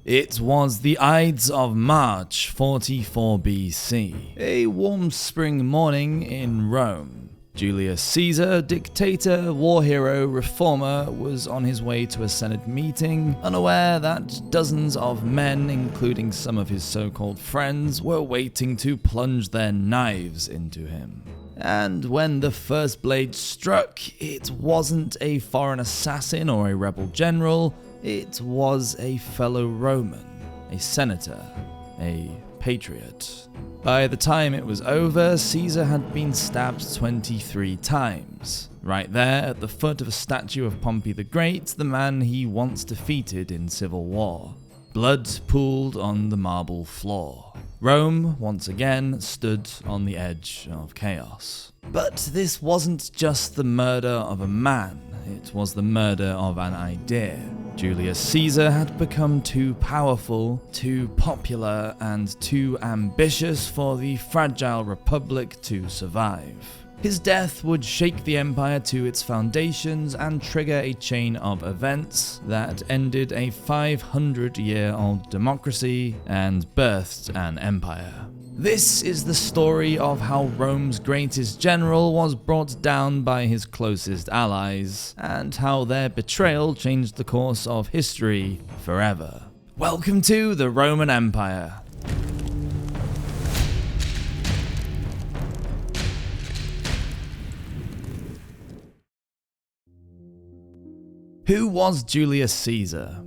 It was the Ides of March, 44 BC, a warm spring morning in Rome. Julius Caesar, dictator, war hero, reformer, was on his way to a Senate meeting, unaware that dozens of men, including some of his so-called friends, were waiting to plunge their knives into him. And when the first blade struck, it wasn't a foreign assassin or a rebel general, it was a fellow Roman, a senator, a patriot. By the time it was over, Caesar had been stabbed 23 times, right there at the foot of a statue of Pompey the Great, the man he once defeated in civil war. Blood pooled on the marble floor. Rome, once again, stood on the edge of chaos. But this wasn't just the murder of a man, it was the murder of an idea. Julius Caesar had become too powerful, too popular, and too ambitious for the fragile republic to survive. His death would shake the empire to its foundations and trigger a chain of events that ended a 500-year-old democracy and birthed an empire. This is the story of how Rome's greatest general was brought down by his closest allies, and how their betrayal changed the course of history forever. Welcome to the Roman Empire. Who was Julius Caesar?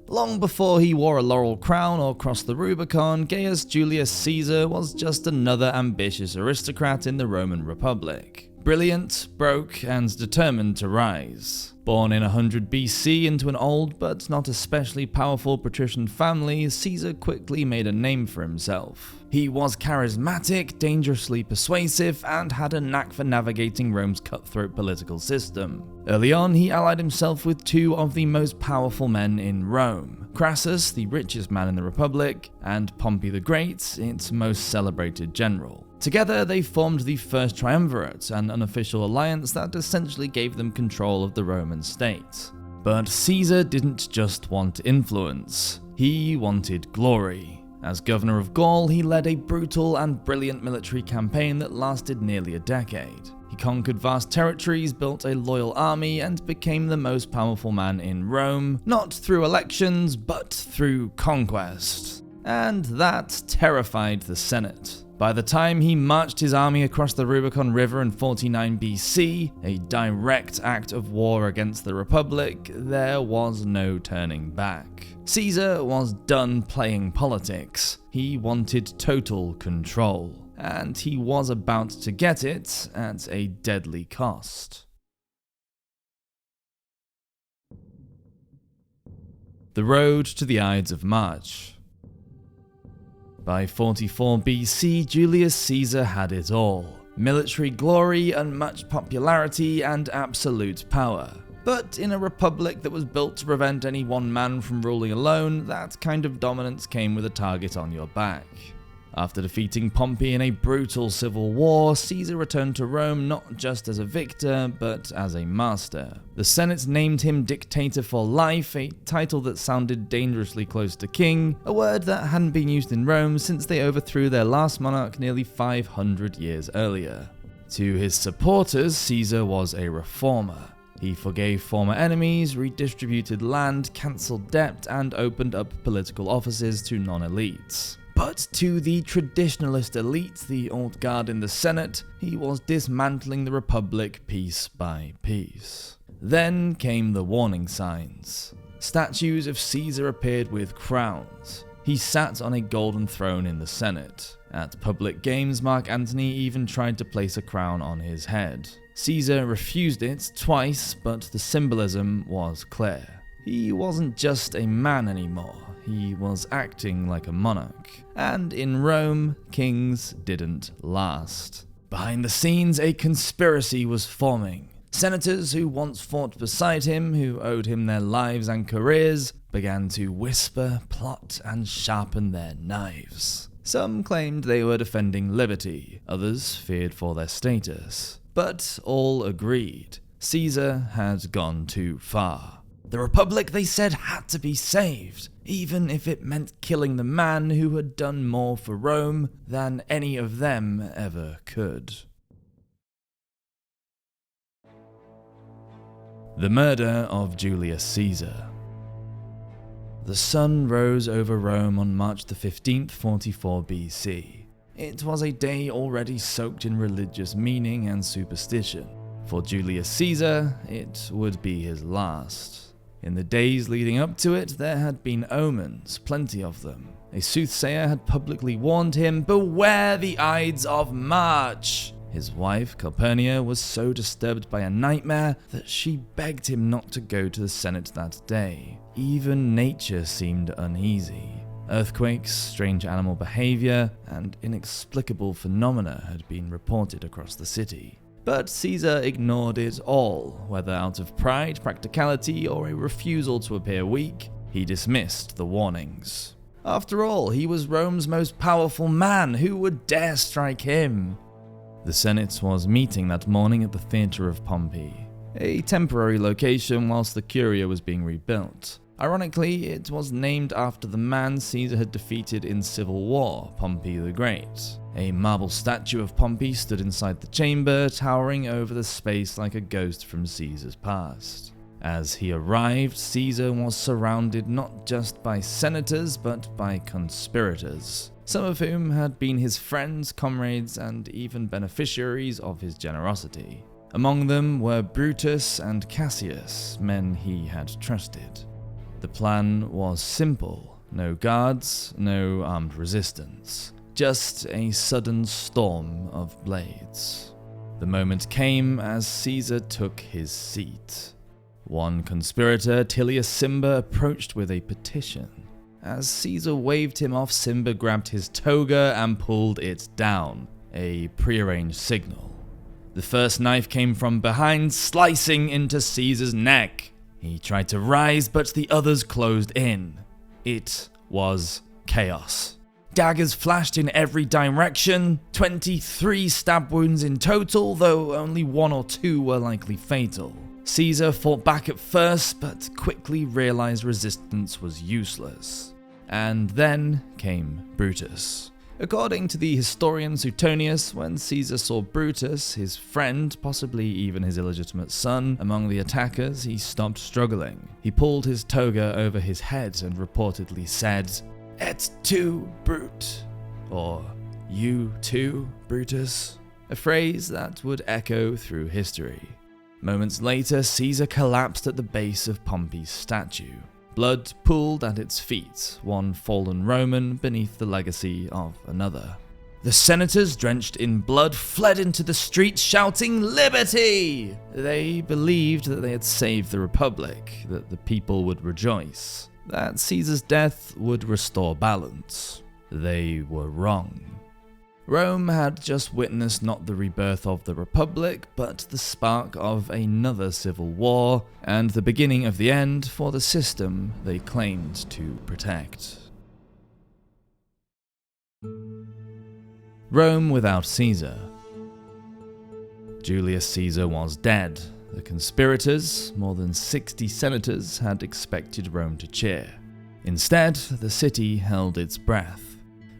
Long before he wore a laurel crown or crossed the Rubicon, Gaius Julius Caesar was just another ambitious aristocrat in the Roman Republic. Brilliant, broke, and determined to rise. Born in 100 BC into an old but not especially powerful patrician family, Caesar quickly made a name for himself. He was charismatic, dangerously persuasive, and had a knack for navigating Rome's cutthroat political system. Early on, he allied himself with two of the most powerful men in Rome: Crassus, the richest man in the Republic, and Pompey the Great, its most celebrated general. Together, they formed the First Triumvirate, an unofficial alliance that essentially gave them control of the Roman state. But Caesar didn't just want influence, he wanted glory. As governor of Gaul, he led a brutal and brilliant military campaign that lasted nearly a decade. He conquered vast territories, built a loyal army, and became the most powerful man in Rome, not through elections, but through conquest. And that terrified the Senate. By the time he marched his army across the Rubicon River in 49 BC, a direct act of war against the Republic, there was no turning back. Caesar was done playing politics. He wanted total control, and he was about to get it at a deadly cost. The road to the Ides of March. By 44 BC, Julius Caesar had it all: military glory, unmatched popularity, and absolute power. But in a republic that was built to prevent any one man from ruling alone, that kind of dominance came with a target on your back. After defeating Pompey in a brutal civil war, Caesar returned to Rome not just as a victor, but as a master. The Senate named him dictator for life, a title that sounded dangerously close to king, a word that hadn't been used in Rome since they overthrew their last monarch nearly 500 years earlier. To his supporters, Caesar was a reformer. He forgave former enemies, redistributed land, cancelled debt, and opened up political offices to non-elites. But to the traditionalist elite, the old guard in the Senate, he was dismantling the Republic piece by piece. Then came the warning signs. Statues of Caesar appeared with crowns. He sat on a golden throne in the Senate. At public games, Mark Antony even tried to place a crown on his head. Caesar refused it twice, but the symbolism was clear. He wasn't just a man anymore, he was acting like a monarch. And in Rome, kings didn't last. Behind the scenes, a conspiracy was forming. Senators who once fought beside him, who owed him their lives and careers, began to whisper, plot, and sharpen their knives. Some claimed they were defending liberty, others feared for their status. But all agreed, Caesar had gone too far. The Republic, they said, had to be saved, even if it meant killing the man who had done more for Rome than any of them ever could. The murder of Julius Caesar. The sun rose over Rome on March the 15th, 44 BC. It was a day already soaked in religious meaning and superstition. For Julius Caesar, it would be his last. In the days leading up to it, there had been omens, plenty of them. A soothsayer had publicly warned him, "Beware the Ides of March!" His wife, Calpurnia, was so disturbed by a nightmare that she begged him not to go to the Senate that day. Even nature seemed uneasy. Earthquakes, strange animal behavior, and inexplicable phenomena had been reported across the city. But Caesar ignored it all, whether out of pride, practicality, or a refusal to appear weak. He dismissed the warnings. After all, he was Rome's most powerful man. Who would dare strike him? The Senate was meeting that morning at the Theatre of Pompey, a temporary location whilst the Curia was being rebuilt. Ironically, it was named after the man Caesar had defeated in civil war, Pompey the Great. A marble statue of Pompey stood inside the chamber, towering over the space like a ghost from Caesar's past. As he arrived, Caesar was surrounded not just by senators, but by conspirators, some of whom had been his friends, comrades, and even beneficiaries of his generosity. Among them were Brutus and Cassius, men he had trusted. The plan was simple: no guards, no armed resistance, just a sudden storm of blades. The moment came as Caesar took his seat. One conspirator, Tillius Cimber, approached with a petition. As Caesar waved him off, Cimber grabbed his toga and pulled it down, a prearranged signal. The first knife came from behind, slicing into Caesar's neck. He tried to rise, but the others closed in. It was chaos. Daggers flashed in every direction, 23 stab wounds in total, though only 1 or 2 were likely fatal. Caesar fought back at first, but quickly realized resistance was useless. And then came Brutus. According to the historian Suetonius, when Caesar saw Brutus, his friend, possibly even his illegitimate son, among the attackers, he stopped struggling. He pulled his toga over his head and reportedly said, "Et tu, Brute," or "You too, Brutus," a phrase that would echo through history. Moments later, Caesar collapsed at the base of Pompey's statue. Blood pooled at its feet, one fallen Roman beneath the legacy of another. The senators, drenched in blood, fled into the streets shouting, "Liberty!" They believed that they had saved the Republic, that the people would rejoice, that Caesar's death would restore balance. They were wrong. Rome had just witnessed not the rebirth of the Republic, but the spark of another civil war, and the beginning of the end for the system they claimed to protect. Rome without Caesar. Julius Caesar was dead. The conspirators, more than 60 senators, had expected Rome to cheer. Instead, the city held its breath.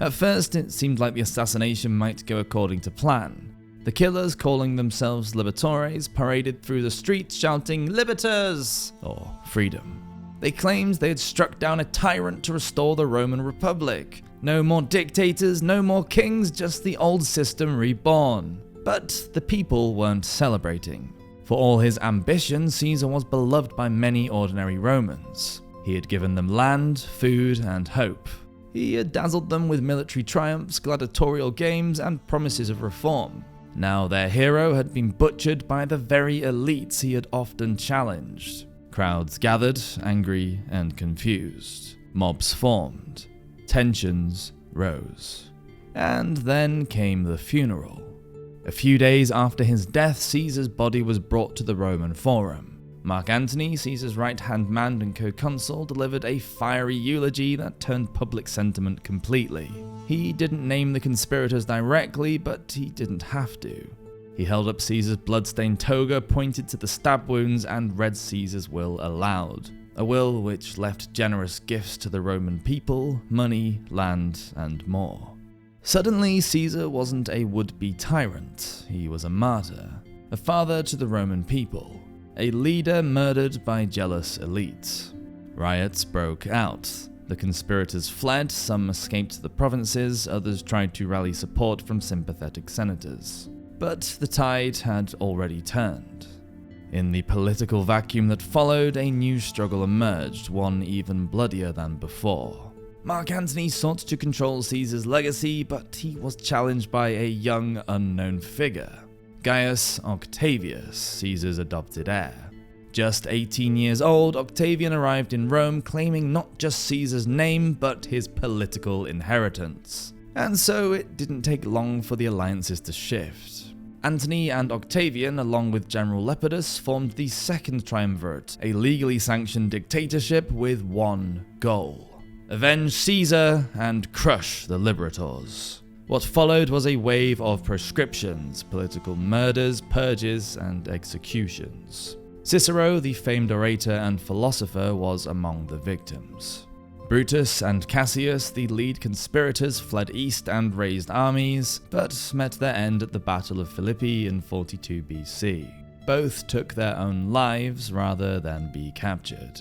At first, it seemed like the assassination might go according to plan. The killers, calling themselves libertores, paraded through the streets shouting "Libertas!" or freedom. They claimed they had struck down a tyrant to restore the Roman Republic. No more dictators, no more kings, just the old system reborn. But the people weren't celebrating. For all his ambition, Caesar was beloved by many ordinary Romans. He had given them land, food, and hope. He had dazzled them with military triumphs, gladiatorial games, and promises of reform. Now their hero had been butchered by the very elites he had often challenged. Crowds gathered, angry and confused. Mobs formed. Tensions rose. And then came the funeral. A few days after his death, Caesar's body was brought to the Roman Forum. Mark Antony, Caesar's right-hand man and co-consul, delivered a fiery eulogy that turned public sentiment completely. He didn't name the conspirators directly, but he didn't have to. He held up Caesar's blood-stained toga, pointed to the stab wounds, and read Caesar's will aloud. a will which left generous gifts to the Roman people, money, land, and more. Suddenly, Caesar wasn't a would-be tyrant, he was a martyr, a father to the Roman people, a leader murdered by jealous elites. Riots broke out. The conspirators fled, some escaped to the provinces, others tried to rally support from sympathetic senators. But the tide had already turned. In the political vacuum that followed, a new struggle emerged, one even bloodier than before. Mark Antony sought to control Caesar's legacy, but he was challenged by a young, unknown figure, Gaius Octavius, Caesar's adopted heir. Just 18 years old, Octavian arrived in Rome claiming not just Caesar's name, but his political inheritance. And so it didn't take long for the alliances to shift. Antony and Octavian, along with General Lepidus, formed the Second Triumvirate, a legally sanctioned dictatorship with one goal: avenge Caesar and crush the liberators. What followed was a wave of proscriptions, political murders, purges, and executions. Cicero, the famed orator and philosopher, was among the victims. Brutus and Cassius, the lead conspirators, fled east and raised armies, but met their end at the Battle of Philippi in 42 BC. Both took their own lives rather than be captured.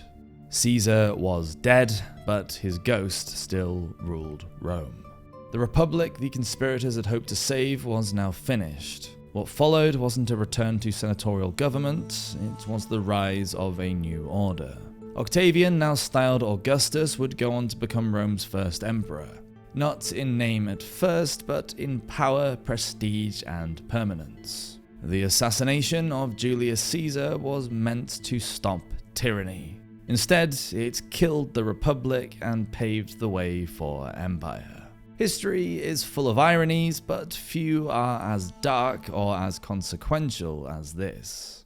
Caesar was dead, but his ghost still ruled Rome. The republic the conspirators had hoped to save was now finished. What followed wasn't a return to senatorial government, it was the rise of a new order. Octavian, now styled Augustus, would go on to become Rome's first emperor. Not in name at first, but in power, prestige, and permanence. The assassination of Julius Caesar was meant to stop tyranny. Instead, it killed the republic and paved the way for empire. History is full of ironies, but few are as dark or as consequential as this.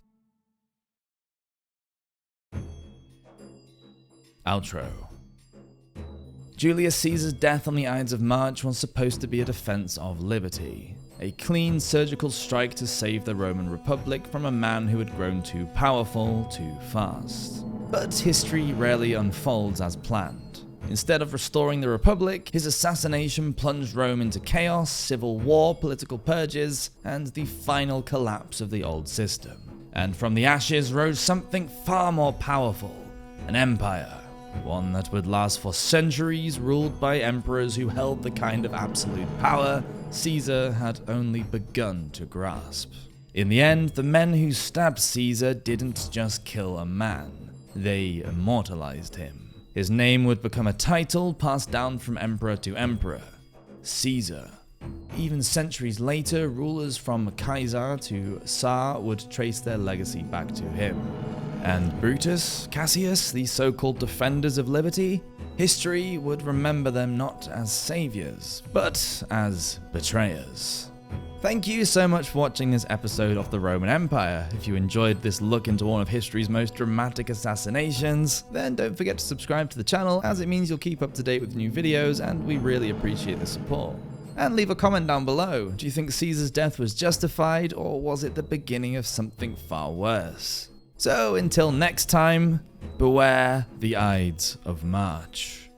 Outro. Julius Caesar's death on the Ides of March was supposed to be a defense of liberty, a clean surgical strike to save the Roman Republic from a man who had grown too powerful too fast. But history rarely unfolds as planned. Instead of restoring the Republic, his assassination plunged Rome into chaos, civil war, political purges, and the final collapse of the old system. And from the ashes rose something far more powerful, an empire. One that would last for centuries, ruled by emperors who held the kind of absolute power Caesar had only begun to grasp. In the end, the men who stabbed Caesar didn't just kill a man, they immortalized him. His name would become a title passed down from emperor to emperor: Caesar. Even centuries later, rulers from Kaiser to Tsar would trace their legacy back to him. And Brutus, Cassius, the so-called defenders of liberty, history would remember them not as saviors, but as betrayers. Thank you so much for watching this episode of the Roman Empire. If you enjoyed this look into one of history's most dramatic assassinations, then don't forget to subscribe to the channel, as it means you'll keep up to date with new videos, and we really appreciate the support. And leave a comment down below. Do you think Caesar's death was justified, or was it the beginning of something far worse? So until next time, beware the Ides of March.